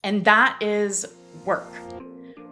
And that is work.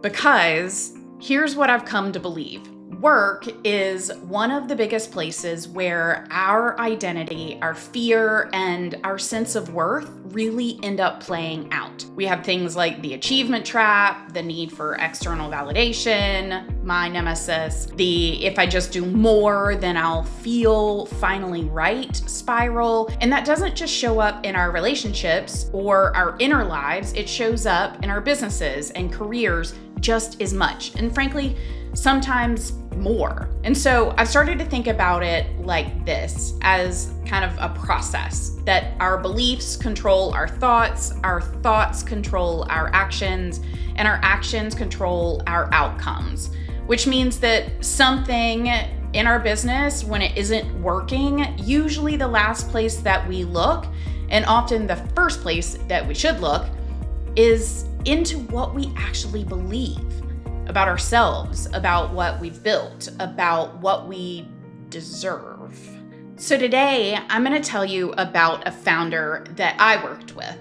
Because here's what I've come to believe. Work is one of the biggest places where our identity, our fear, and our sense of worth really end up playing out. We have things like the achievement trap, the need for external validation, my nemesis, the if I just do more, then I'll feel finally right spiral. And that doesn't just show up in our relationships or our inner lives, it shows up in our businesses and careers just as much. And frankly, sometimes more. And so I've started to think about it like this, as kind of a process that our beliefs control our thoughts control our actions, and our actions control our outcomes, which means that something in our business, when it isn't working, usually the last place that we look, and often the first place that we should look, is into what we actually believe about ourselves, about what we've built, about what we deserve. So today, I'm going to tell you about a founder that I worked with.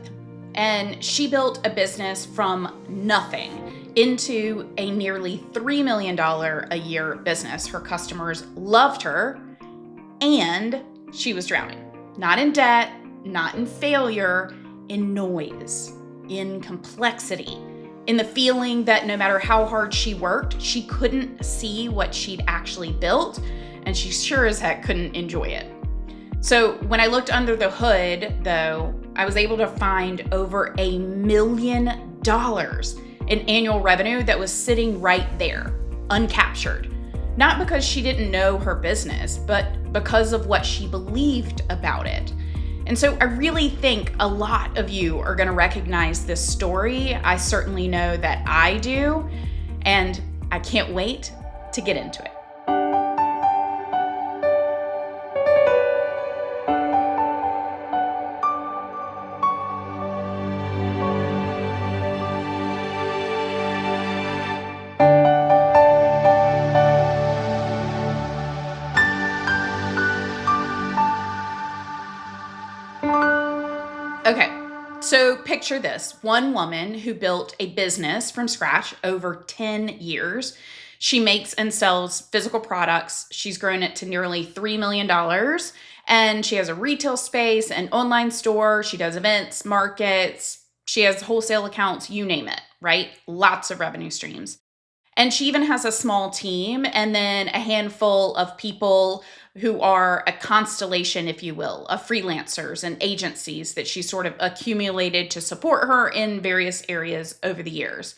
And she built a business from nothing into a nearly $3 million a year business. Her customers loved her, and she was drowning. Not in debt, not in failure, in noise, in complexity, in the feeling that no matter how hard she worked, she couldn't see what she'd actually built, and she sure as heck couldn't enjoy it. So when I looked under the hood, though, I was able to find over $1 million in annual revenue that was sitting right there, uncaptured. Not because she didn't know her business, but because of what she believed about it. And so I really think a lot of you are going to recognize this story. I certainly know that I do, and I can't wait to get into it. Okay, so picture this. One woman who built a business from scratch over 10 years. She makes and sells physical products. She's grown it to nearly $3 million. And she has a retail space, an online store. She does events, markets. She has wholesale accounts, you name it, right? Lots of revenue streams. And she even has a small team and then a handful of people who are a constellation, if you will, of freelancers and agencies that she sort of accumulated to support her in various areas over the years.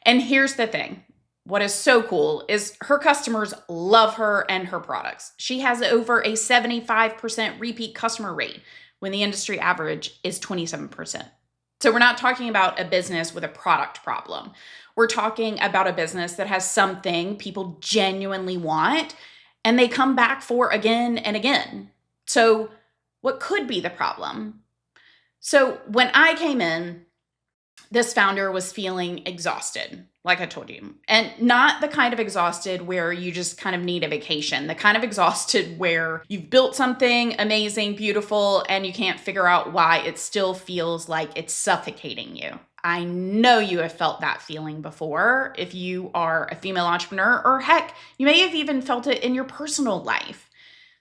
And here's the thing. What is so cool is her customers love her and her products. She has over a 75% repeat customer rate when the industry average is 27%. So we're not talking about a business with a product problem. We're talking about a business that has something people genuinely want and they come back for again and again. So what could be the problem? So when I came in, this founder was feeling exhausted, like I told you, and not the kind of exhausted where you just kind of need a vacation, the kind of exhausted where you've built something amazing, beautiful, and you can't figure out why it still feels like it's suffocating you. I know you have felt that feeling before if you are a female entrepreneur, or heck, you may have even felt it in your personal life.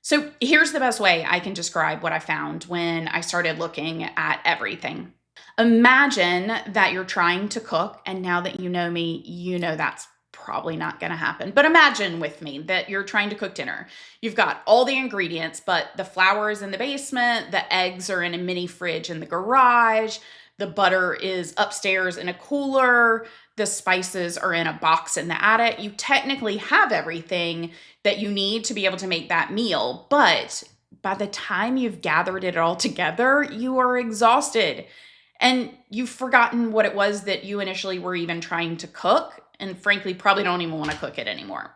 So here's the best way I can describe what I found when I started looking at everything. Imagine that you're trying to cook, and now that you know me, you know that's probably not going to happen. But imagine with me that you're trying to cook dinner. You've got all the ingredients, but the flour is in the basement, the eggs are in a mini fridge in the garage, the butter is upstairs in a cooler, the spices are in a box in the attic. You technically have everything that you need to be able to make that meal, but by the time you've gathered it all together, you are exhausted. And you've forgotten what it was that you initially were even trying to cook, and frankly, probably don't even want to cook it anymore.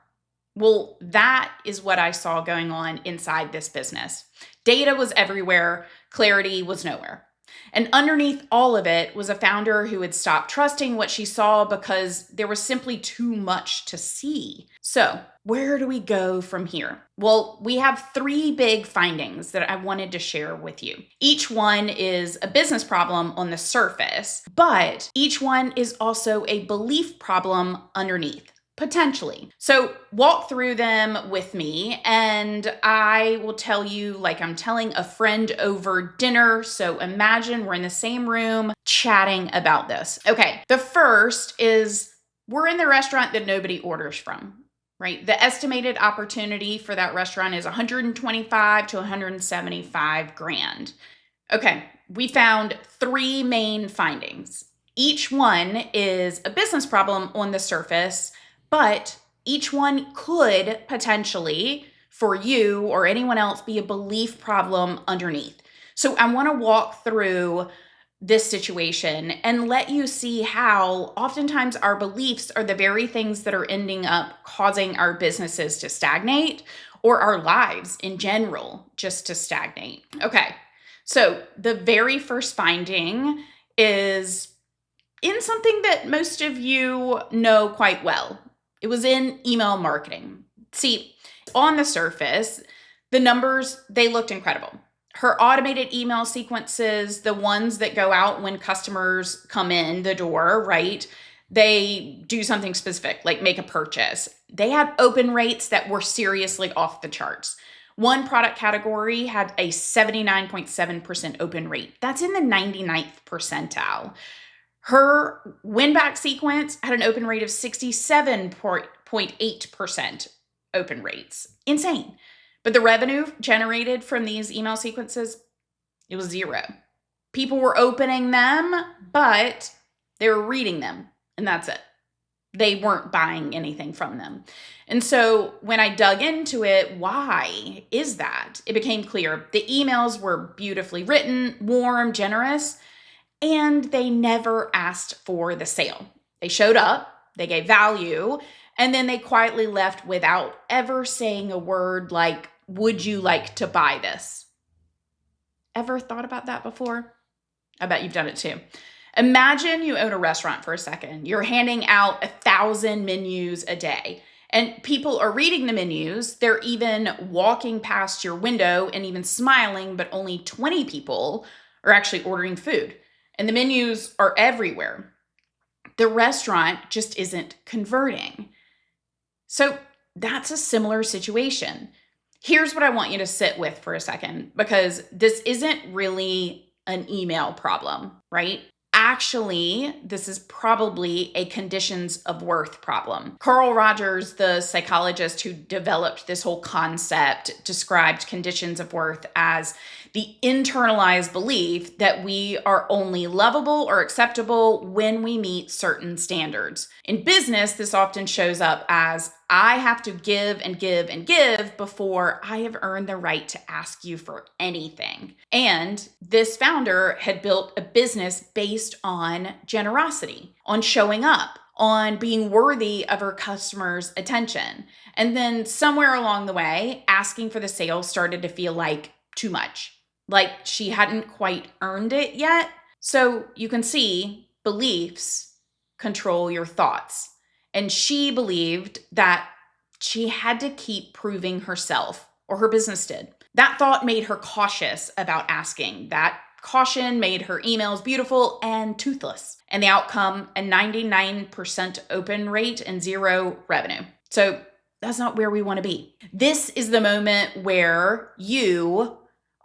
Well, that is what I saw going on inside this business. Data was everywhere, clarity was nowhere. And underneath all of it was a founder who had stopped trusting what she saw because there was simply too much to see. So where do we go from here? Well, we have 3 big findings that I wanted to share with you. Each one is a business problem on the surface, but each one is also a belief problem underneath. Potentially. So walk through them with me and I will tell you like I'm telling a friend over dinner. So imagine we're in the same room chatting about this. Okay, the first is we're in the restaurant that nobody orders from, right? The estimated opportunity for that restaurant is 125 to 175 grand. Okay, we found 3 main findings. Each one is a business problem on the surface, but each one could potentially, for you or anyone else, be a belief problem underneath. So I want to walk through this situation and let you see how oftentimes our beliefs are the very things that are ending up causing our businesses to stagnate or our lives in general just to stagnate. Okay, so the very first finding is in something that most of you know quite well. It was in email marketing. See, on the surface, the numbers, they looked incredible. Her automated email sequences, the ones that go out when customers come in the door, right? They do something specific, like make a purchase. They had open rates that were seriously off the charts. One product category had a 79.7% open rate. That's in the 99th percentile. Her win-back sequence had an open rate of 67.8% open rates. Insane. But the revenue generated from these email sequences, it was 0. People were opening them, but they were reading them, and that's it. They weren't buying anything from them. And so when I dug into it, why is that? It became clear. The emails were beautifully written, warm, generous, and they never asked for the sale. They showed up, they gave value, and then they quietly left without ever saying a word like, would you like to buy this? Ever thought about that before? I bet you've done it too. Imagine you own a restaurant for a second. You're handing out 1,000 menus a day. And people are reading the menus. They're even walking past your window and even smiling, but only 20 people are actually ordering food. And the menus are everywhere. The restaurant just isn't converting. So that's a similar situation. Here's what I want you to sit with for a second, because this isn't really an email problem, right? Actually, this is probably a conditions of worth problem. Carl Rogers, the psychologist who developed this whole concept, described conditions of worth as the internalized belief that we are only lovable or acceptable when we meet certain standards. In business, this often shows up as I have to give and give and give before I have earned the right to ask you for anything. And this founder had built a business based on generosity, on showing up, on being worthy of her customers' attention. And then somewhere along the way, asking for the sale started to feel like too much, like she hadn't quite earned it yet. So you can see beliefs control your thoughts. And she believed that she had to keep proving herself, or her business did. That thought made her cautious about asking. That caution made her emails beautiful and toothless. And the outcome, a 99% open rate and 0 revenue. So that's not where we want to be. This is the moment where you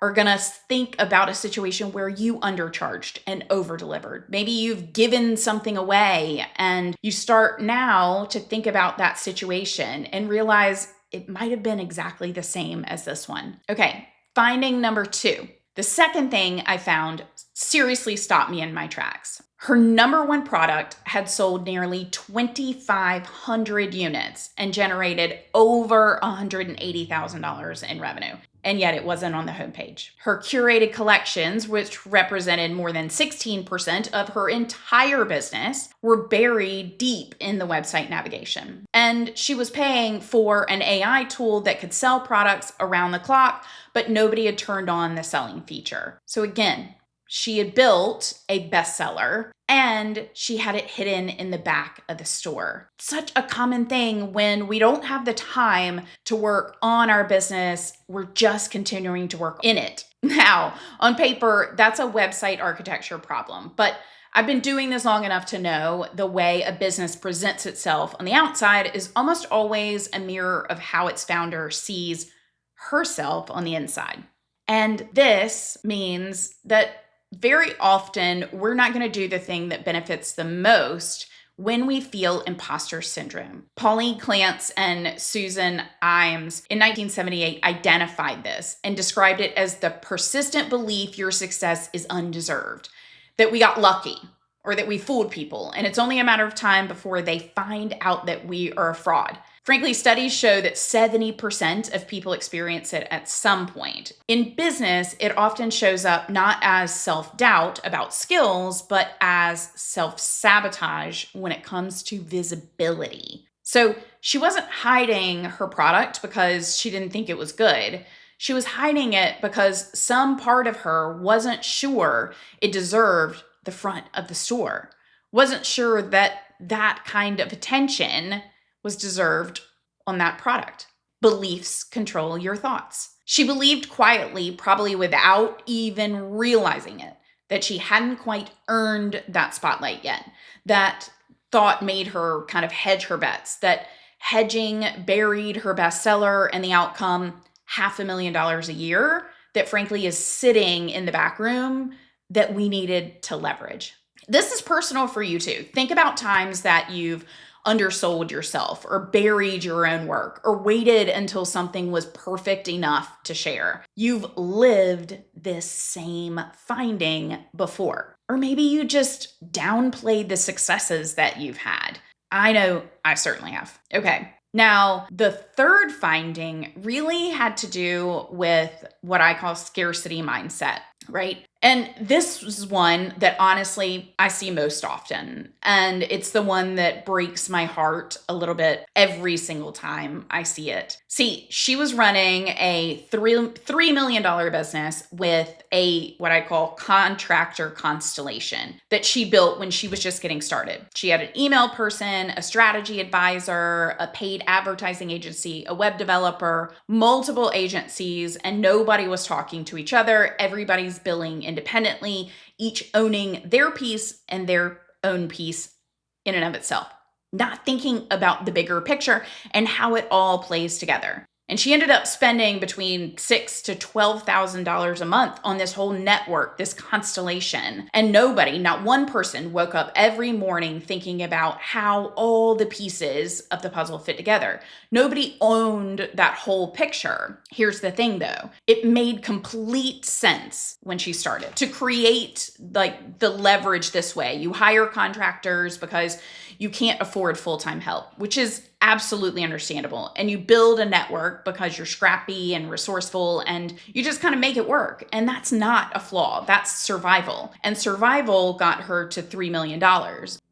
are going to think about a situation where you undercharged and over-delivered. Maybe you've given something away and you start now to think about that situation and realize it might have been exactly the same as this one. Okay, finding number 2. The second thing I found seriously stopped me in my tracks. Her number 1 product had sold nearly 2,500 units and generated over $180,000 in revenue. And yet it wasn't on the homepage. Her curated collections, which represented more than 16% of her entire business, were buried deep in the website navigation. And she was paying for an AI tool that could sell products around the clock, but nobody had turned on the selling feature. So again, she had built a bestseller and she had it hidden in the back of the store. Such a common thing when we don't have the time to work on our business, we're just continuing to work in it. Now, on paper, that's a website architecture problem, but I've been doing this long enough to know the way a business presents itself on the outside is almost always a mirror of how its founder sees herself on the inside. And this means that very often we're not going to do the thing that benefits the most when we feel imposter syndrome. Pauline Clance and Susan 𝐈𝐧𝐬𝐢𝐝 in 1978 identified this and described it as the persistent belief your success is undeserved, that we got lucky or that we fooled people, and it's only a matter of time before they find out that we are a fraud. Frankly, studies show that 70% of people experience it at some point. In business, it often shows up not as self-doubt about skills, but as self-sabotage when it comes to visibility. So she wasn't hiding her product because she didn't think it was good. She was hiding it because some part of her wasn't sure it deserved the front of the store, wasn't sure that that kind of attention was deserved on that product. Beliefs control your thoughts. She believed quietly, probably without even realizing it, that she hadn't quite earned that spotlight yet. That thought made her kind of hedge her bets, that hedging buried her bestseller and the outcome $500,000 a year that frankly is sitting in the back room that we needed to leverage. This is personal for you too. Think about times that you've undersold yourself or buried your own work or waited until something was perfect enough to share. You've lived this same finding before. Or maybe you just downplayed the successes that you've had. I know I certainly have. Okay. Now, the third finding really had to do with what I call scarcity mindset, right? And this is one that honestly I see most often. And it's the one that breaks my heart a little bit every single time I see it. See, she was running a $3 million business with a what I call contractor constellation that she built when she was just getting started. She had an email person, a strategy advisor, a paid advertising agency, a web developer, multiple agencies, and nobody was talking to each other. Everybody's billing independently, each owning their piece and their own piece in and of itself, not thinking about the bigger picture and how it all plays together. And she ended up spending between $6,000 to $12,000 a month on this whole network, this constellation. And nobody, not one person, woke up every morning thinking about how all the pieces of the puzzle fit together. Nobody owned that whole picture. Here's the thing though, it made complete sense when she started to create like the leverage this way. You hire contractors because you can't afford full-time help, which is absolutely understandable. And you build a network because you're scrappy and resourceful and you just kind of make it work. And that's not a flaw, that's survival. And survival got her to $3 million.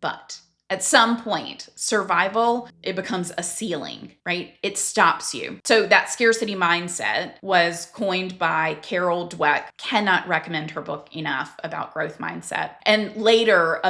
But at some point, survival, it becomes a ceiling, right? It stops you. So that scarcity mindset was coined by Carol Dweck. Cannot recommend her book enough about growth mindset. And later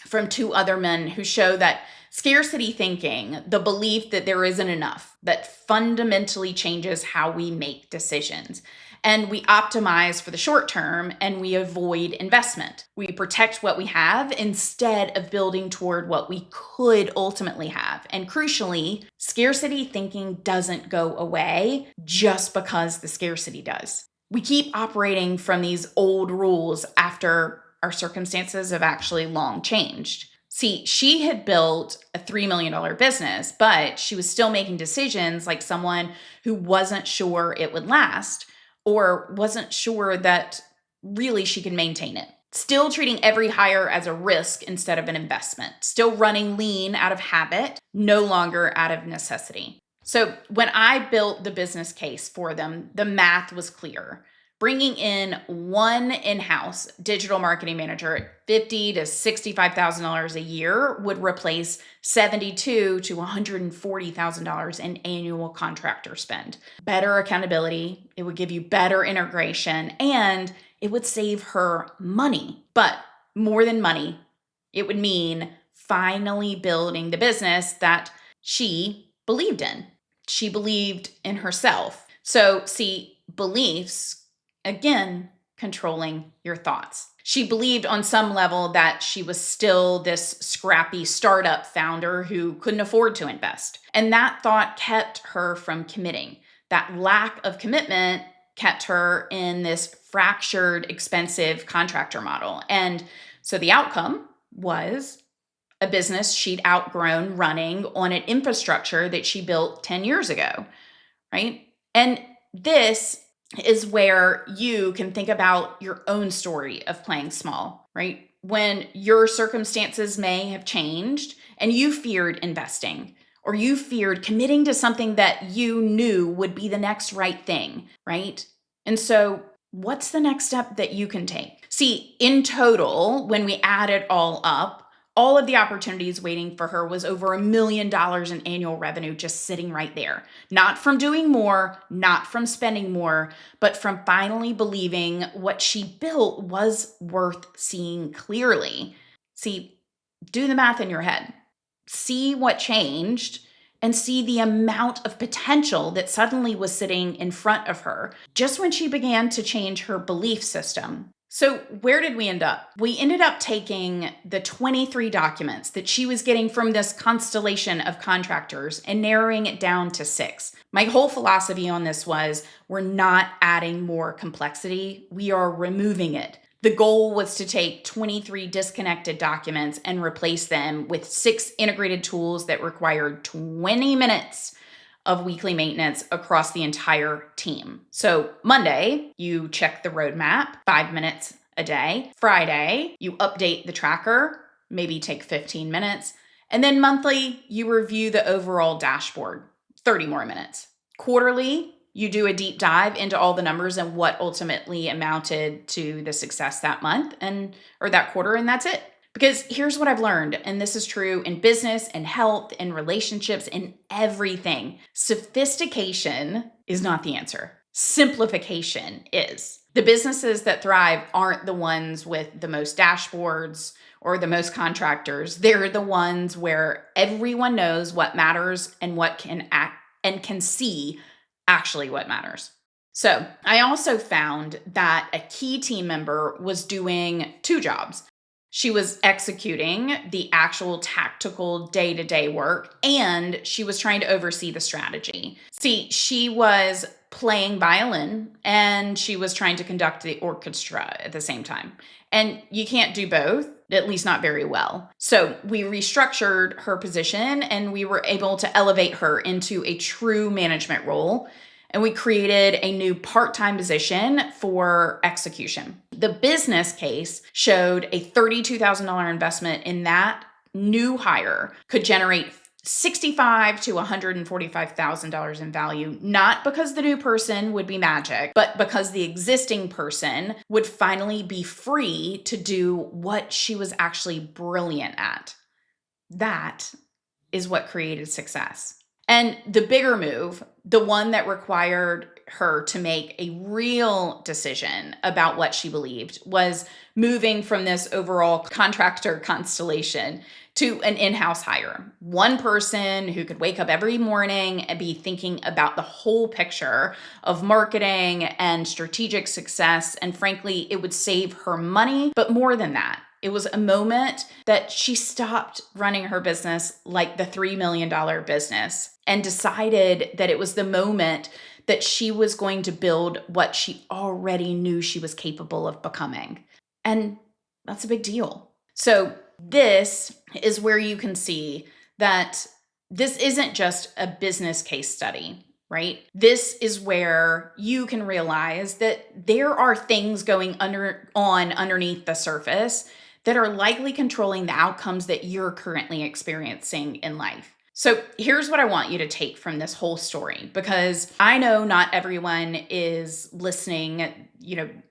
from two other men who show that scarcity thinking, the belief that there isn't enough, that fundamentally changes how we make decisions. And we optimize for the short term and we avoid investment. We protect what we have instead of building toward what we could ultimately have. And crucially, scarcity thinking doesn't go away just because the scarcity does. We keep operating from these old rules after our circumstances have actually long changed. See, she had built a $3 million business, but she was still making decisions like someone who wasn't sure it would last or wasn't sure that really she could maintain it. Still treating every hire as a risk instead of an investment. Still running lean out of habit, no longer out of necessity. So when I built the business case for them, the math was clear. Bringing in one in-house digital marketing manager at $50,000 to $65,000 a year would replace $72,000 to $140,000 in annual contractor spend. Better accountability, it would give you better integration, and it would save her money. But more than money, It would mean finally building the business that she believed in. She believed in herself. So, see, beliefs, again, controlling your thoughts. She believed on some level that she was still this scrappy startup founder who couldn't afford to invest. And that thought kept her from committing. That lack of commitment kept her in this fractured, expensive contractor model. And so the outcome was a business she'd outgrown running on an infrastructure that she built 10 years ago, right? And this is where you can think about your own story of playing small, right? When your circumstances may have changed and you feared investing, or you feared committing to something that you knew would be the next right thing, right? And so what's the next step that you can take? See, in total, when we add it all up, all of the opportunities waiting for her was over $1 million in annual revenue just sitting right there. Not from doing more, not from spending more, but from finally believing what she built was worth seeing clearly. See, do the math in your head. See what changed and see the amount of potential that suddenly was sitting in front of her just when she began to change her belief system. So where did we end up? We ended up taking the 23 documents that she was getting from this constellation of contractors and narrowing it down to 6. My whole philosophy on this was we're not adding more complexity, we are removing it. The goal was to take 23 disconnected documents and replace them with 6 integrated tools that required 20 minutes of weekly maintenance across the entire team. So Monday, you check the roadmap, 5 minutes a day. Friday, you update the tracker, maybe take 15 minutes. And then monthly, you review the overall dashboard, 30 more minutes. Quarterly, you do a deep dive into all the numbers and what ultimately amounted to the success that month or that quarter, and that's it. Because here's what I've learned, and this is true in business and health and relationships and everything. Sophistication is not the answer. Simplification is. The businesses that thrive aren't the ones with the most dashboards or the most contractors. They're the ones where everyone knows what matters and what can see actually what matters. So I also found that a key team member was doing 2 jobs. She was executing the actual tactical day-to-day work, and she was trying to oversee the strategy. See, she was playing violin, and she was trying to conduct the orchestra at the same time. And you can't do both, at least not very well. So we restructured her position, and we were able to elevate her into a true management role. And we created a new part-time position for execution. The business case showed a $32,000 investment in that new hire could generate $65,000 to $145,000 in value, not because the new person would be magic, but because the existing person would finally be free to do what she was actually brilliant at. That is what created success. And the bigger move, the one that required her to make a real decision about what she believed, was moving from this overall contractor constellation to an in-house hire. One person who could wake up every morning and be thinking about the whole picture of marketing and strategic success. And frankly, it would save her money. But more than that, it was a moment that she stopped running her business like the $3 million business and decided that it was the moment that she was going to build what she already knew she was capable of becoming. And that's a big deal. So this is where you can see that this isn't just a business case study, right? This is where you can realize that there are things going underneath the surface that are likely controlling the outcomes that you're currently experiencing in life. So here's what I want you to take from this whole story, because I know not everyone is listening,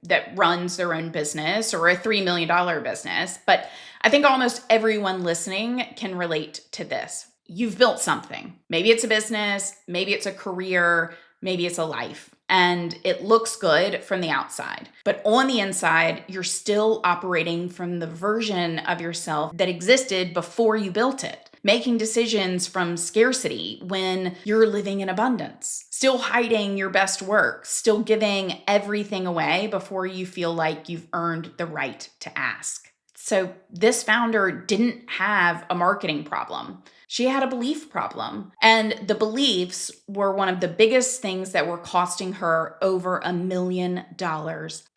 that runs their own business or a $3 million business, but I think almost everyone listening can relate to this. You've built something. Maybe it's a business, maybe it's a career, maybe it's a life. and it looks good from the outside. But on the inside, you're still operating from the version of yourself that existed before you built it, making decisions from scarcity when you're living in abundance, still hiding your best work, still giving everything away before you feel like you've earned the right to ask. So this founder didn't have a marketing problem. She had a belief problem. And the beliefs were one of the biggest things that were costing her over $1 million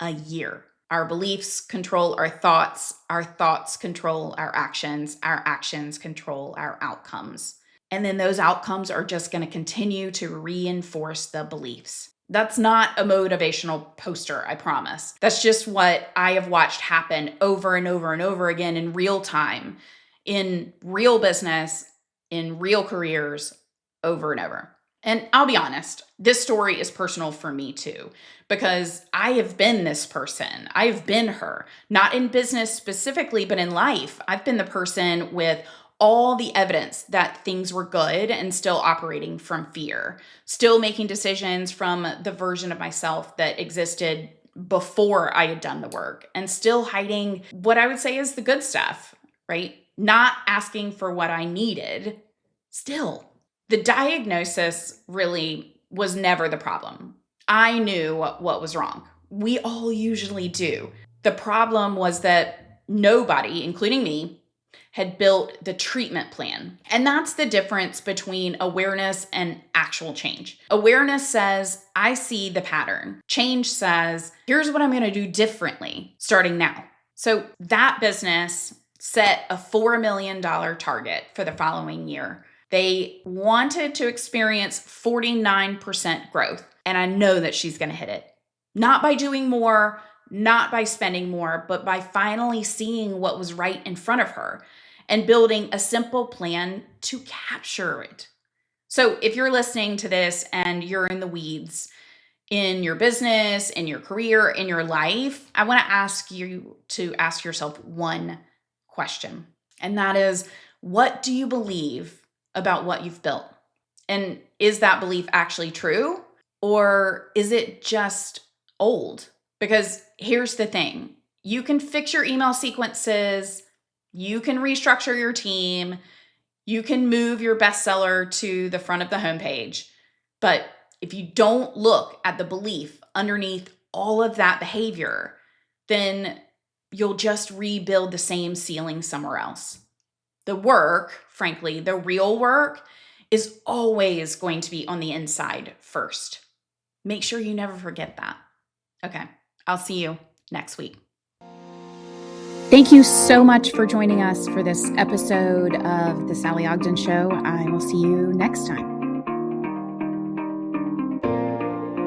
a year. Our beliefs control our thoughts control our actions control our outcomes. And then those outcomes are just going to continue to reinforce the beliefs. That's not a motivational poster, I promise. That's just what I have watched happen over and over and over again in real time, in real business, in real careers, over and over. And I'll be honest, this story is personal for me too, because I have been this person. I've been her, not in business specifically, but in life. I've been the person with all the evidence that things were good and still operating from fear, still making decisions from the version of myself that existed before I had done the work, and still hiding what I would say is the good stuff, right? Not asking for what I needed. Still, the diagnosis really was never the problem. I knew what was wrong. We all usually do. The problem was that nobody, including me, had built the treatment plan. And that's the difference between awareness and actual change. Awareness says, I see the pattern. Change says, here's what I'm going to do differently starting now. So that business set a $4 million target for the following year. They wanted to experience 49% growth. And I know that she's going to hit it. Not by doing more, not by spending more, but by finally seeing what was right in front of her and building a simple plan to capture it. So if you're listening to this and you're in the weeds in your business, in your career, in your life, I want to ask you to ask yourself one question. And that is, what do you believe about what you've built? And is that belief actually true? Or is it just old? Because here's the thing. You can fix your email sequences. You can restructure your team. You can move your bestseller to the front of the homepage. But if you don't look at the belief underneath all of that behavior, then you'll just rebuild the same ceiling somewhere else. The work, frankly, the real work, is always going to be on the inside first. Make sure you never forget that. Okay, I'll see you next week. Thank you so much for joining us for this episode of The Sallie Ogden Show. I will see you next time.